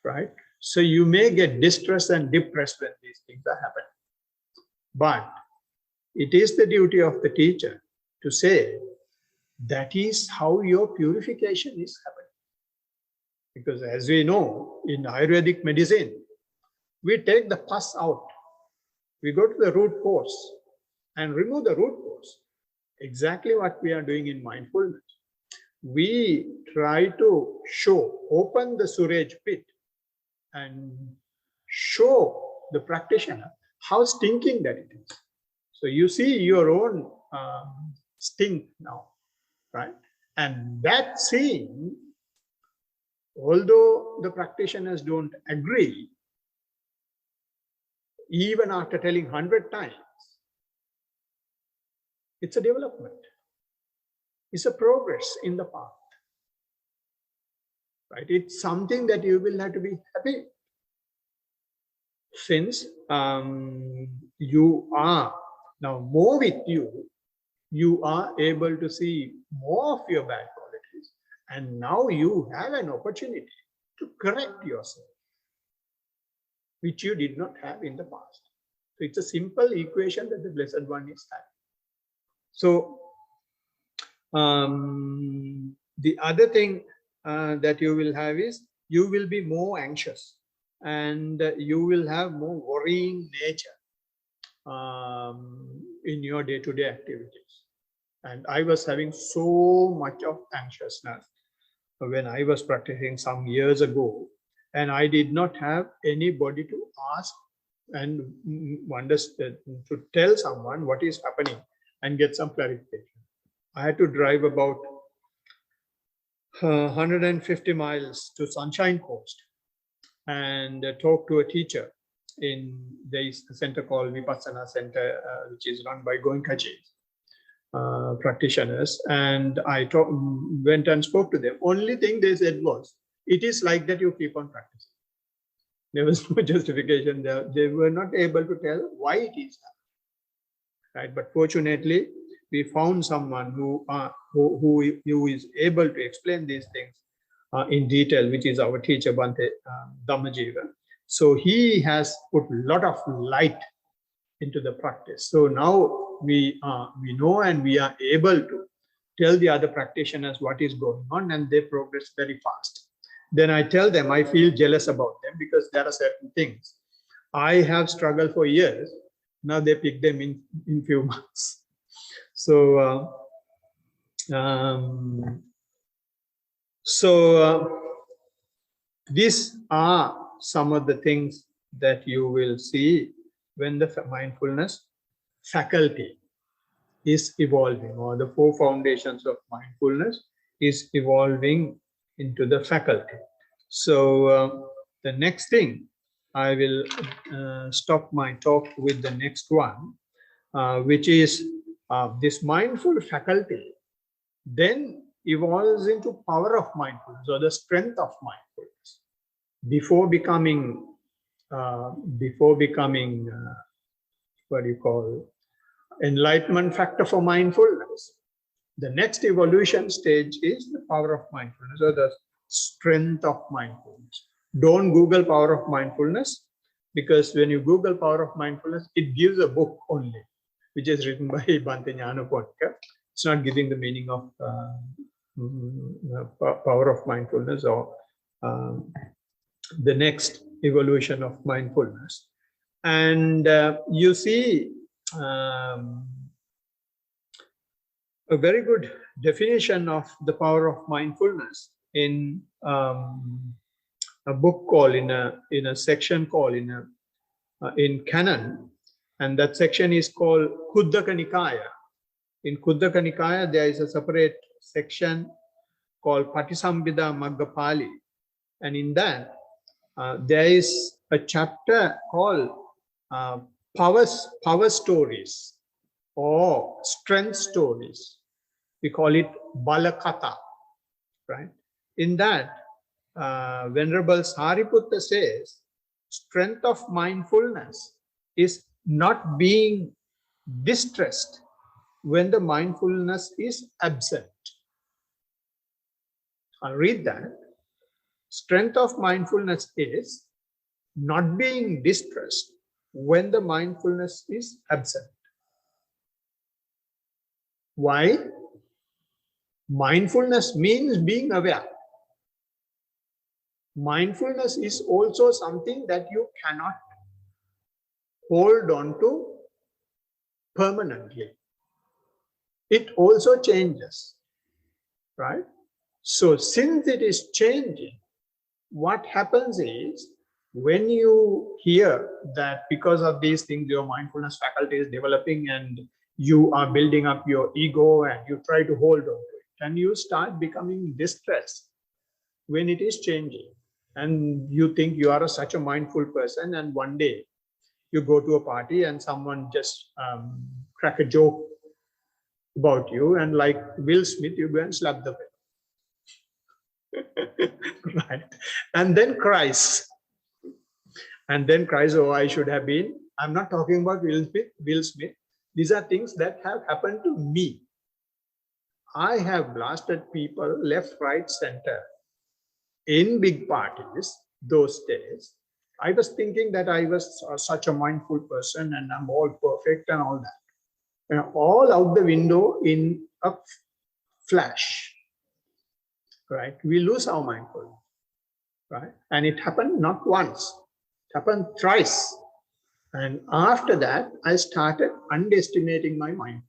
right? So you may get distressed and depressed when these things are happening. But it is the duty of the teacher to say, that is how your purification is happening. Because as we know, in Ayurvedic medicine, we take the pus out. We go to the root cause and remove the root cause. Exactly what we are doing in mindfulness. We try to open the sewage pit and show the practitioner how stinking that it is. So you see your own stink now, right? And that seeing, although the practitioners don't agree, even after telling 100 times, it's a development. It's a progress in the path, right? It's something that you will have to be happy. Since you are now more with you, you are able to see more of your bad qualities. And now you have an opportunity to correct yourself, which you did not have in the past. So it's a simple equation that the Blessed One is having. So the other thing that you will have is you will be more anxious, and you will have more worrying nature in your day-to-day activities. And I was having so much of anxiousness when I was practicing some years ago, and I did not have anybody to ask and understand, to tell someone what is happening and get some clarification. I had to drive about 150 miles to Sunshine Coast and talk to a teacher in the center called Vipassana Center, which is run by Goenkaji practitioners. And I went and spoke to them. Only thing they said was, it is like that, you keep on practicing. There was no justification there. They were not able to tell why it is happening, right? But fortunately, we found someone who is able to explain these things in detail, which is our teacher, Bhante Dhammajiva. So he has put a lot of light into the practice. So now we know, and we are able to tell the other practitioners what is going on, and they progress very fast. Then I tell them I feel jealous about them, because there are certain things I have struggled for years. Now they pick them in few months. So these are some of the things that you will see when the mindfulness faculty is evolving, or the 4 foundations of mindfulness is evolving into the faculty. So the next thing, I will stop my talk with the next one, which is this mindful faculty then evolves into power of mindfulness, or the strength of mindfulness. Before becoming what do you call, enlightenment factor for mindfulness, the next evolution stage is the power of mindfulness, or the strength of mindfulness. Don't Google power of mindfulness, because when you Google power of mindfulness, it gives a book only, which is written by Bhante Nyanaponika. It's not giving the meaning of power of mindfulness, or the next evolution of mindfulness. And you see a very good definition of the power of mindfulness in a book called in a section called in Canon, and that section is called Khuddaka Nikaya. In Khuddaka Nikaya, there is a separate section called Patisambhida Magga Pali, and in that there is a chapter called power stories or strength stories. We call it Balakatha, right? In that, Venerable Sariputta says, strength of mindfulness is not being distressed when the mindfulness is absent. I'll read that. Strength of mindfulness is not being distressed when the mindfulness is absent. Why? Mindfulness means being aware. Mindfulness is also something that you cannot hold on to permanently. It also changes, right? So since it is changing, what happens is when you hear that because of these things, your mindfulness faculty is developing and you are building up your ego and you try to hold on to it, and you start becoming distressed when it is changing. And you think you are such a mindful person, and one day you go to a party and someone just crack a joke about you, and like Will Smith, you go and slap the fellow. Right? And then cries. Oh, I should have been. I'm not talking about Will Smith. These are things that have happened to me. I have blasted people left, right, center in big parties those days. I was thinking that I was such a mindful person and I'm all perfect and all that. And all out the window in a flash, right? We lose our mindfulness, right? And it happened not once, it happened thrice. And after that, I started underestimating my mindfulness.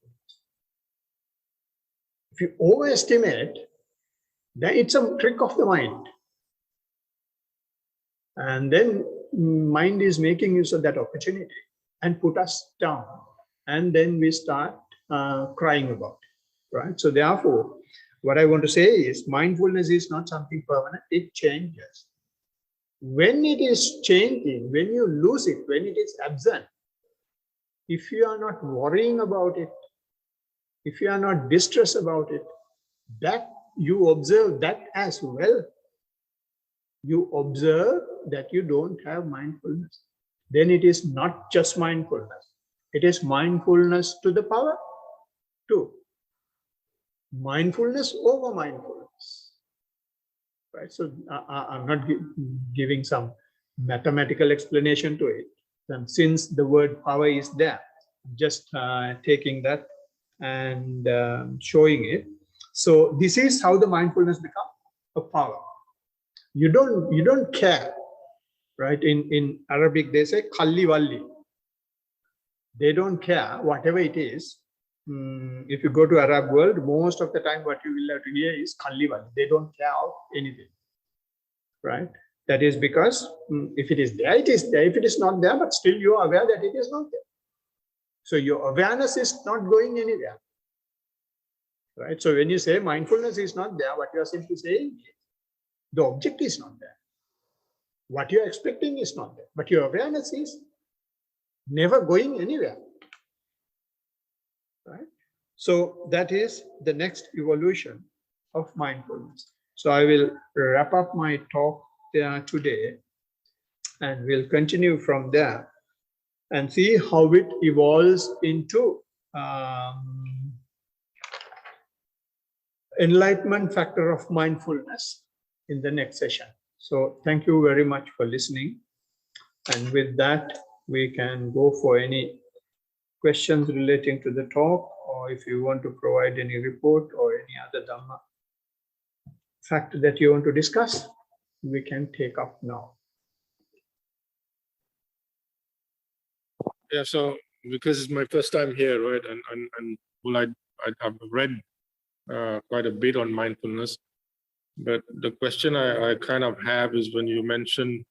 If you overestimate, then it's a trick of the mind. And then mind is making use of that opportunity and put us down. And then we start crying about it, right? So therefore, what I want to say is mindfulness is not something permanent, it changes. When it is changing, when you lose it, when it is absent, if you are not worrying about it, if you are not distressed about it, that you observe that as well. You observe that you don't have mindfulness. Then it is not just mindfulness. It is mindfulness to the power 2. Mindfulness over mindfulness. Right? So I'm not giving some mathematical explanation to it. And since the word power is there, just taking that and showing it. So this is how the mindfulness becomes a power. You don't care, right? In Arabic they say kalli walli. They don't care whatever it is. If you go to Arab world, most of the time what you will have to hear is kalli walli. They don't care of anything, right? That is because if it is there, it is there. If it is not there, but still you are aware that it is not there. So your awareness is not going anywhere, right? So when you say mindfulness is not there, what you are simply saying is the object is not there. What you are expecting is not there, but your awareness is never going anywhere, right? So that is the next evolution of mindfulness. So I will wrap up my talk there today, and we'll continue from there and see how it evolves into enlightenment factor of mindfulness in the next session. So thank you very much for listening. And with that, we can go for any questions relating to the talk, or if you want to provide any report or any other Dhamma fact that you want to discuss, we can take up now. Yeah, so because it's my first time here, right, and well, I've read quite a bit on mindfulness. But the question I kind of have is when you mention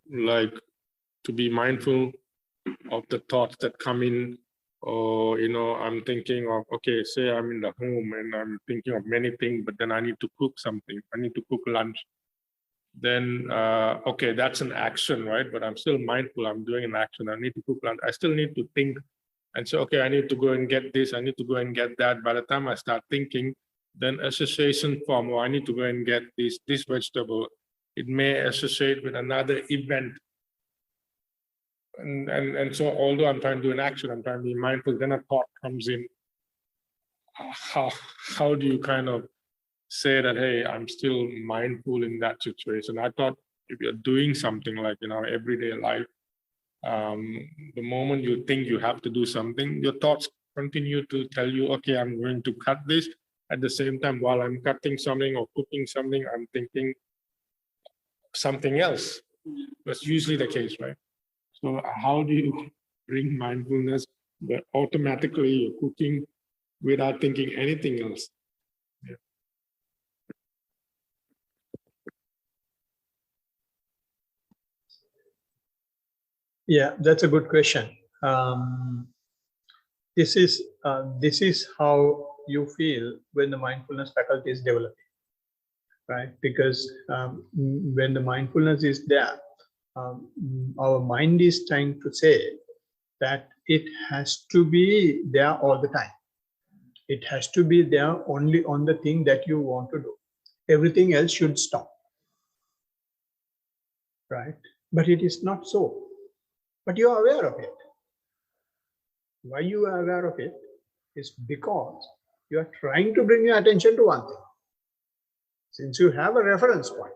like to be mindful of the thoughts that come in, or I'm thinking of, okay, say I'm in the home and I'm thinking of many things, but then I need to cook something, I need to cook lunch. Then okay, that's an action, right? But I'm still mindful, I'm doing an action, I need to cook lunch, I still need to think and say, okay, I need to go and get this, I need to go and get that. By the time I start thinking, then association form, or I need to go and get this vegetable, it may associate with another event. And so although I'm trying to do an action, I'm trying to be mindful, then a thought comes in. How do you kind of say that, hey, I'm still mindful in that situation? I thought if you're doing something like everyday life, the moment you think you have to do something, your thoughts continue to tell you, okay, I'm going to cut this. At the same time, while I'm cutting something or cooking something, I'm thinking something else. That's usually the case, right? So how do you bring mindfulness where automatically you're cooking without thinking anything else? Yeah. Yeah, that's a good question. This is how you feel when the mindfulness faculty is developing, right? Because when the mindfulness is there, our mind is trying to say that it has to be there all the time. It has to be there only on the thing that you want to do. Everything else should stop, right? But it is not so. But you are aware of it. Why you are aware of it is because you are trying to bring your attention to one thing. Since you have a reference point,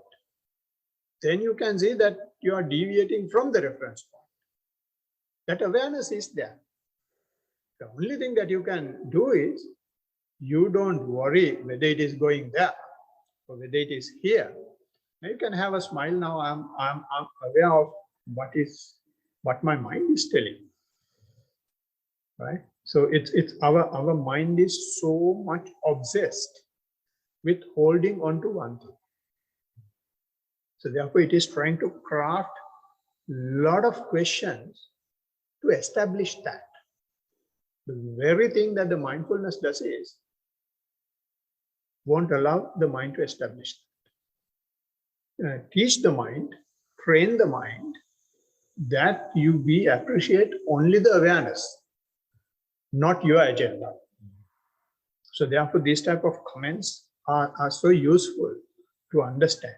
then you can see that you are deviating from the reference point. That awareness is there. The only thing that you can do is you don't worry whether it is going there or whether it is here. Now you can have a smile. Now I'm aware of what my mind is telling, right? So it's our mind is so much obsessed with holding on to one thing. So therefore, it is trying to craft a lot of questions to establish that. The very thing that the mindfulness does is won't allow the mind to establish that. Teach the mind, train the mind that we appreciate only the awareness, not your agenda. So therefore, these type of comments are so useful to understand.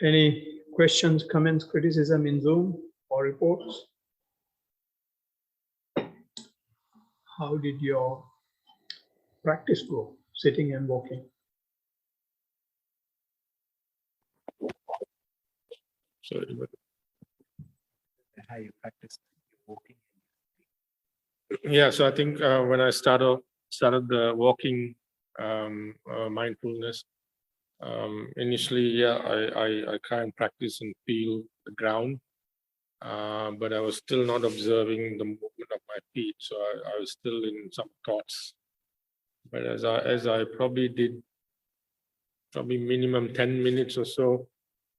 Any questions, comments, criticism in Zoom or reports? How did your practice go, sitting and walking? Sorry, but How you practice walking? yeah, so I think when I started the walking mindfulness, initially, yeah, I kind of practice and feel the ground, but I was still not observing the movement of my feet, so I was still in some thoughts. But as I probably did, minimum 10 minutes or so,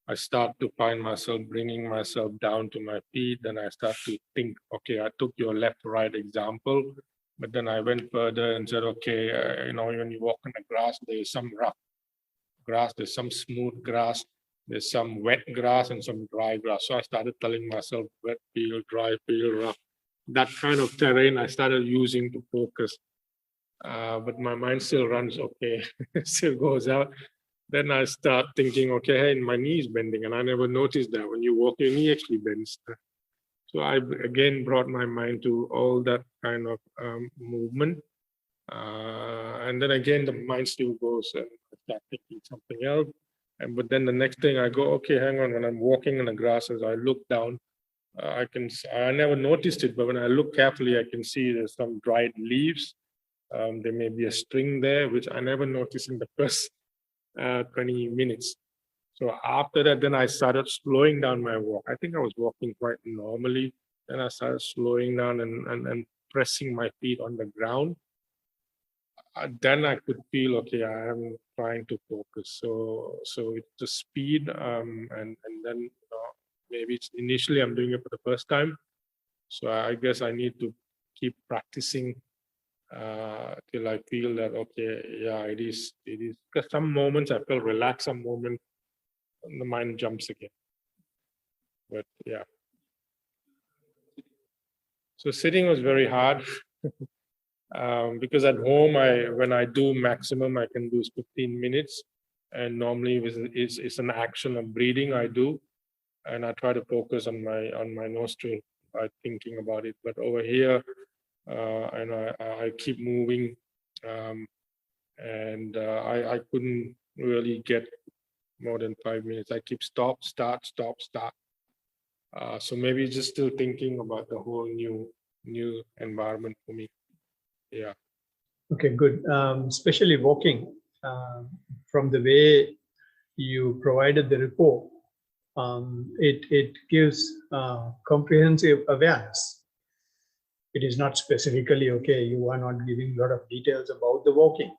I start to find myself bringing myself down to my feet. Then I start to think, okay, I took your left-right example, but then I went further and said, okay, when you walk on the grass, there's some rough grass, there's some smooth grass, there's some wet grass and some dry grass. So I started telling myself wet field, dry field, rough. That kind of terrain I started using to focus. But my mind still runs, okay, still goes out. Then I start thinking, okay, hey, my knee is bending, and I never noticed that when you walk, your knee actually bends. So I again brought my mind to all that kind of movement. And then again, the mind still goes and I start thinking something else. But then the next thing I go, okay, hang on, when I'm walking in the grass, as I look down, I never noticed it, but when I look carefully, I can see there's some dried leaves. There may be a string there, which I never noticed in the first 20 minutes. So after that, then I started slowing down my walk. I think I was walking quite normally. Then I started slowing down and pressing my feet on the ground. then I could feel, okay, I am trying to focus. So it's the speed, and then maybe it's initially I'm doing it for the first time. So I guess I need to keep practicing till I feel that, okay, yeah, it is. Because some moments I feel relaxed, some moments the mind jumps again. But yeah. So sitting was very hard. Because at home, when I do maximum, I can do 15 minutes, and normally it's an action of breathing I do, and I try to focus on my nostril by thinking about it. But over here, and I keep moving, and I couldn't really get more than 5 minutes. I keep stop, start, stop, start. So maybe just still thinking about the whole new environment for me. Yeah. Okay, good. Especially walking, from the way you provided the report, it gives comprehensive awareness. It is not specifically, okay, you are not giving a lot of details about the walking,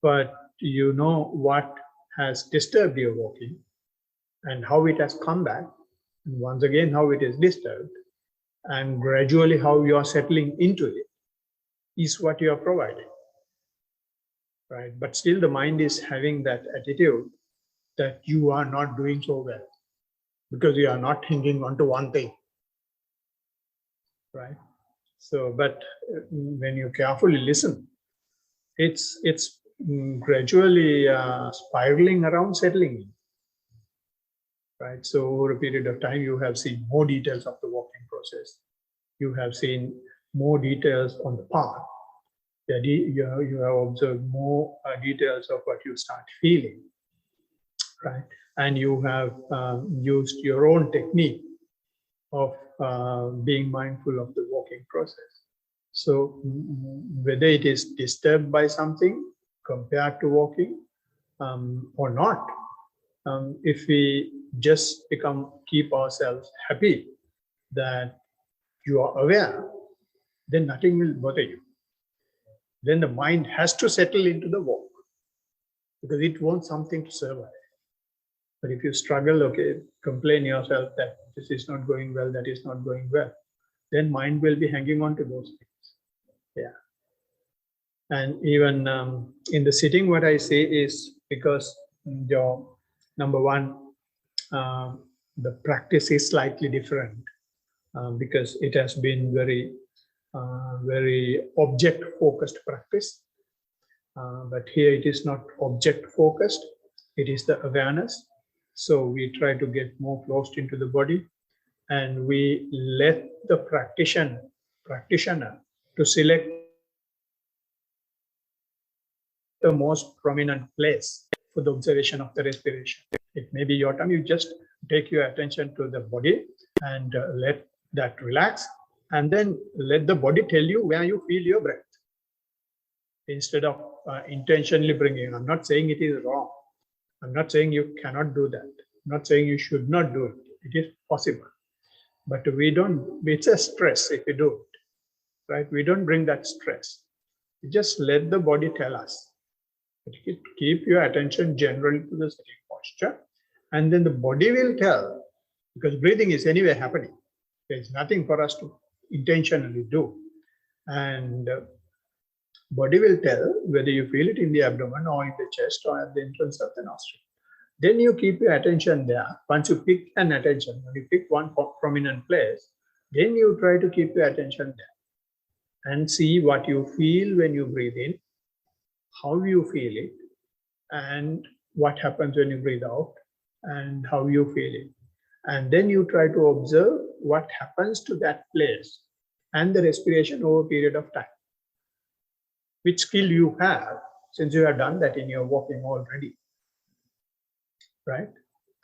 but you know what has disturbed your walking and how it has come back, and once again how it is disturbed, and gradually how you are settling into it is what you are providing, right? But still the mind is having that attitude that you are not doing so well because you are not hanging on to one thing, right? So, but when you carefully listen, it's gradually spiraling around, settling in, right? So over a period of time, you have seen more details of the walking process. You have seen more details on the path. You have observed more details of what you start feeling, right? And you have used your own technique of being mindful of the walking process. So whether it is disturbed by something compared to walking or not, if we just keep ourselves happy that you are aware, then nothing will bother you. Then the mind has to settle into the walk because it wants something to survive. But if you struggle, okay, complain yourself that this is not going well, that is not going well, then mind will be hanging on to those things. Yeah. And even in the sitting, what I say is because your number one, the practice is slightly different because it has been very object-focused practice. But here it is not object-focused, it is the awareness. So we try to get more close into the body, and we let the practitioner to select the most prominent place for the observation of the respiration. It may be your time. You just take your attention to the body and let that relax, and then let the body tell you where you feel your breath instead of intentionally bringing. I'm not saying it is wrong. I'm not saying you cannot do that. I'm not saying you should not do it. It is possible. But it's a stress if you do it, right? We don't bring that stress. We just let the body tell us. Keep your attention generally to the sitting posture, and then the body will tell, because breathing is anyway happening. There's nothing for us to intentionally do. And body will tell whether you feel it in the abdomen or in the chest or at the entrance of the nostril. Then you keep your attention there. Once you pick an attention, when you pick one prominent place, then you try to keep your attention there and see what you feel when you breathe in, how you feel it, and what happens when you breathe out, and how you feel it. And then you try to observe what happens to that place and the respiration over a period of time. Which skill you have, since you have done that in your walking already, right?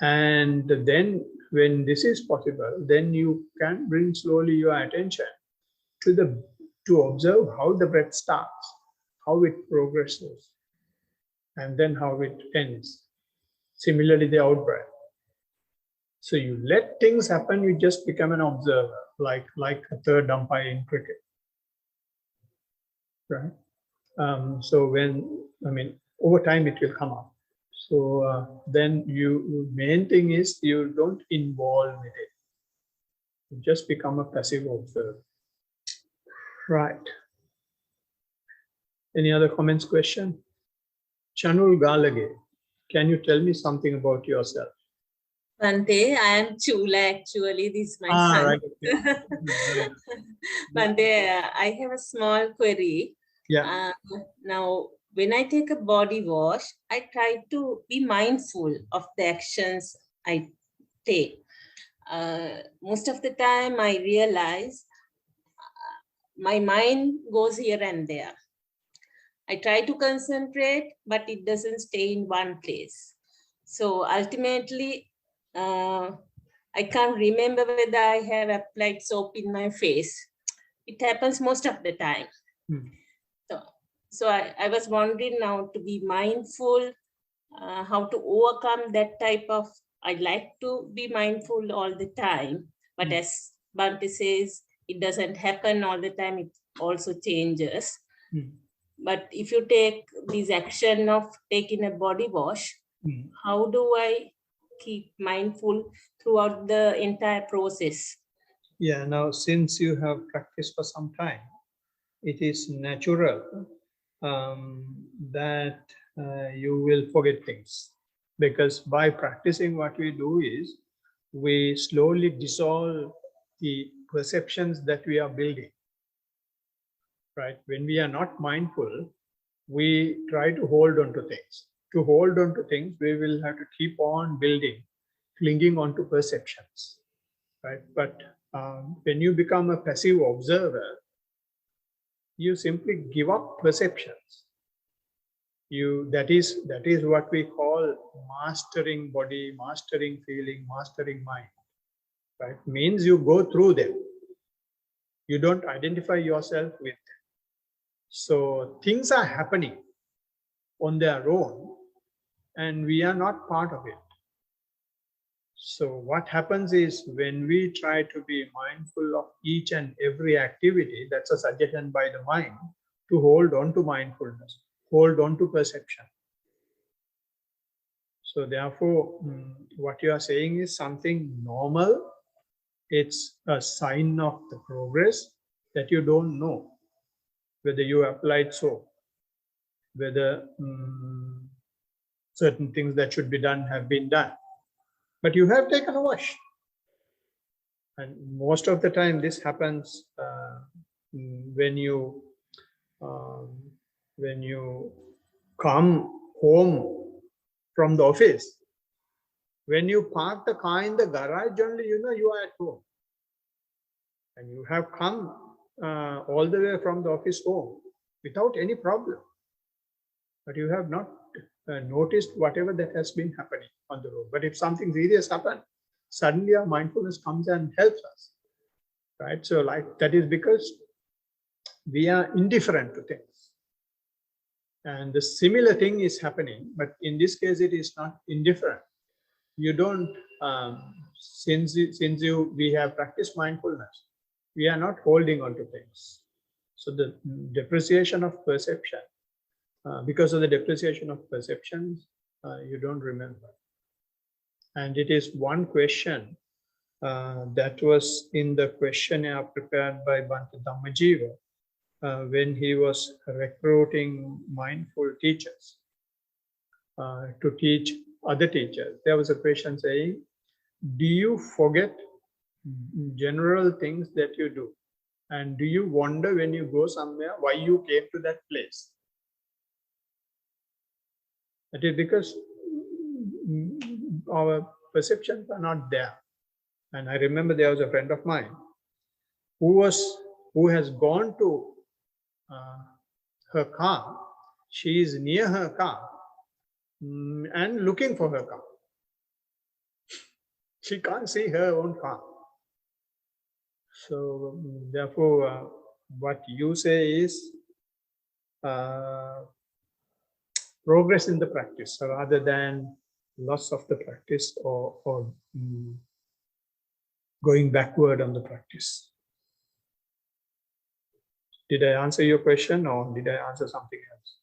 And then when this is possible, then you can bring slowly your attention to observe how the breath starts, how it progresses, and then how it ends. Similarly, the out breath. So you let things happen, you just become an observer, like a third umpire in cricket, right? So over time it will come up. So then main thing is you don't involve with it. You just become a passive observer. Right. Any other comments, question? Chanul Galage, can you tell me something about yourself? Bante, I am Chula actually. This is my son. Right. Okay. Bante, I have a small query. Yeah. Now, when I take a body wash, I try to be mindful of the actions I take. Most of the time, I realize my mind goes here and there. I try to concentrate, but it doesn't stay in one place. So ultimately, I can't remember whether I have applied soap in my face. It happens most of the time. So I was wondering now to be mindful, how to overcome that type of, I like to be mindful all the time, but as Bhante says, it doesn't happen all the time, it also changes. But if you take this action of taking a body wash, how do I keep mindful throughout the entire process? Yeah, now since you have practiced for some time, it is natural that you will forget things. Because by practicing, what we do is we slowly dissolve the perceptions that we are building. Right? When we are not mindful, we try to hold on to things. To hold on to things, we will have to keep on building, clinging on to perceptions. Right? But when you become a passive observer, you simply give up perceptions. That is what we call mastering body, mastering feeling, mastering mind. Right? Means you go through them. You don't identify yourself with them. So things are happening on their own, and we are not part of it. So what happens is when we try to be mindful of each and every activity, that's a suggestion by the mind to hold on to mindfulness, hold on to perception. So therefore, what you are saying is something normal. It's a sign of the progress that you don't know whether you applied soap, whether certain things that should be done have been done. But you have taken a wash. And most of the time this happens when you come home from the office. When you park the car in the garage, only you know you are at home. And you have come all the way from the office home without any problem. But you have not noticed whatever that has been happening on the road. But if something serious happens, suddenly our mindfulness comes and helps us. Right? So like that is because we are indifferent to things. And the similar thing is happening, but in this case it is not indifferent. You don't, since we have practiced mindfulness, we are not holding on to things. So the depreciation of perception, because of the depreciation of perceptions, you don't remember. And it is one question that was in the questionnaire prepared by Bhante Dhammajiva when he was recruiting mindful teachers to teach other teachers. There was a question saying, do you forget general things that you do? And do you wonder when you go somewhere why you came to that place? That is because our perceptions are not there. And I remember there was a friend of mine who has gone to her car. She is near her car and looking for her car. She can't see her own car. So therefore, what you say is progress in the practice rather than loss of the practice or going backward on the practice. Did I answer your question or did I answer something else?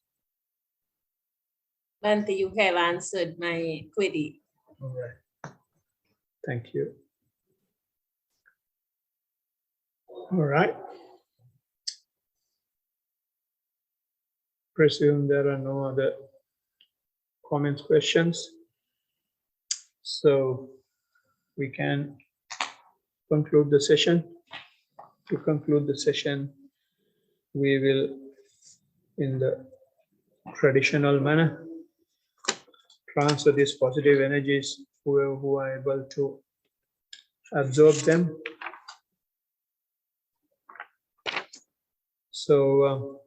Bhante, you have answered my query. All right. Thank you. All right. Presume there are no other comments, questions. So we can conclude the session. To conclude the session, we will, in the traditional manner, transfer these positive energies who are able to absorb them. So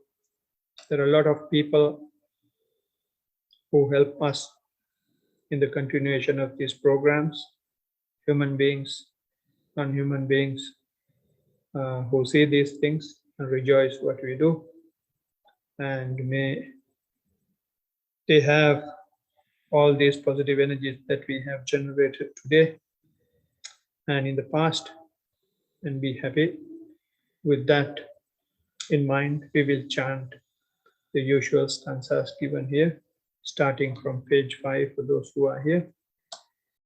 there are a lot of people who help us in the continuation of these programs, human beings, non-human beings, who see these things and rejoice what we do. And may they have all these positive energies that we have generated today and in the past, and be happy. With that in mind, we will chant the usual stanzas given here, starting from page 5 for those who are here.